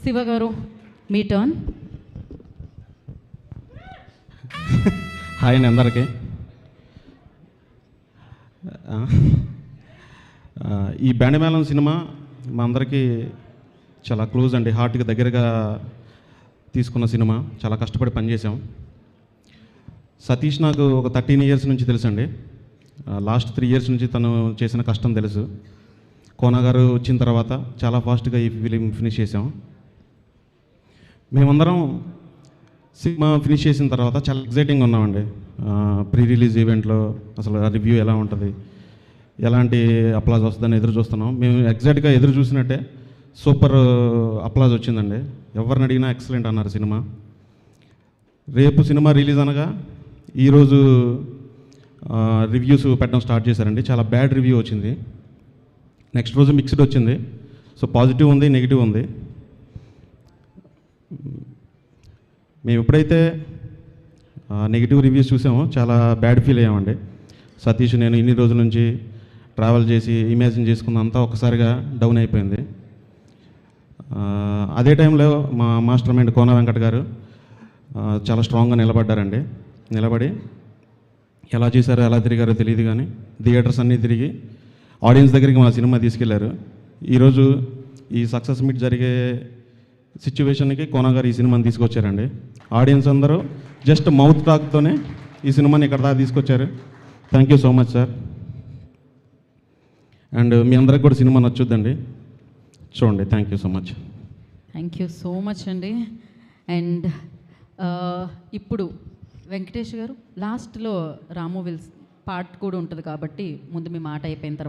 శివ గారు మీ turn. Hi అండి అందరికీ. ఈ బ్యాండ్ సినిమా మా అందరికీ చాలా క్లోజ్ అండి, హార్ట్కి దగ్గరగా తీసుకున్న సినిమా. చాలా కష్టపడి పనిచేసాం. సతీష్ నాకు ఒక 13 years నుంచి తెలుసండి. లాస్ట్ 3 years నుంచి తను చేసిన కష్టం తెలుసు. కోన గారు వచ్చిన తర్వాత చాలా ఫాస్ట్గా ఈ ఫిలిం ఫినిష్ చేసాం. మేమందరం సినిమా ఫినిష్ చేసిన తర్వాత చాలా ఎగ్జైటింగ్గా ఉన్నామండి. ప్రీ రిలీజ్ ఈవెంట్లో అసలు రివ్యూ ఎలా ఉంటుంది, ఎలాంటి అప్లాజ్ వస్తుందని ఎదురు చూస్తున్నాం. మేము ఎగ్జాక్ట్గా ఎదురు చూసినట్టే సూపర్ అప్లాజ్ వచ్చిందండి. ఎవరిని అడిగినా ఎక్సలెంట్ అన్నారు సినిమా. రేపు సినిమా రిలీజ్ అనగా ఈరోజు రివ్యూస్ పెట్టడం స్టార్ట్ చేశారండి. చాలా బ్యాడ్ రివ్యూ వచ్చింది. నెక్స్ట్ రోజు మిక్స్డ్ వచ్చింది. సో పాజిటివ్ ఉంది, నెగిటివ్ ఉంది. మేము ఎప్పుడైతే నెగిటివ్ రివ్యూస్ చూసామో చాలా బ్యాడ్ ఫీల్ అయ్యామండి. సతీష్ నేను ఇన్ని రోజుల నుంచి ట్రావెల్ చేసి ఇమాజిన్ చేసుకున్నంతా ఒకసారిగా డౌన్ అయిపోయింది. అదే టైంలో మా మాస్టర్ మైండ్ కోన వెంకట్ గారు చాలా స్ట్రాంగ్గా నిలబడ్డారండి. నిలబడి ఎలా చేశారో ఎలా తిరిగారో తెలియదు కానీ థియేటర్స్ అన్నీ తిరిగి ఆడియన్స్ దగ్గరికి మా సినిమా తీసుకెళ్లారు. ఈరోజు ఈ సక్సెస్ మీట్ జరిగే సిచ్యువేషన్కి కోన గారు ఈ సినిమాని తీసుకొచ్చారండి. ఆడియన్స్ అందరూ జస్ట్ మౌత్ టాక్తోనే ఈ సినిమాని ఇక్కడ దాకా తీసుకొచ్చారు. Thank you so much sir. And మీ అందరికి కూడా సినిమా నచ్చుద్దండి, చూడండి. Thank you so much. Thank you so much అండి. అండ్ ఇప్పుడు వెంకటేష్ గారు లాస్ట్లో రాము విల్స్ పార్ట్ కూడా ఉంటుంది కాబట్టి ముందు మీ మాట అయిపోయిన తర్వాత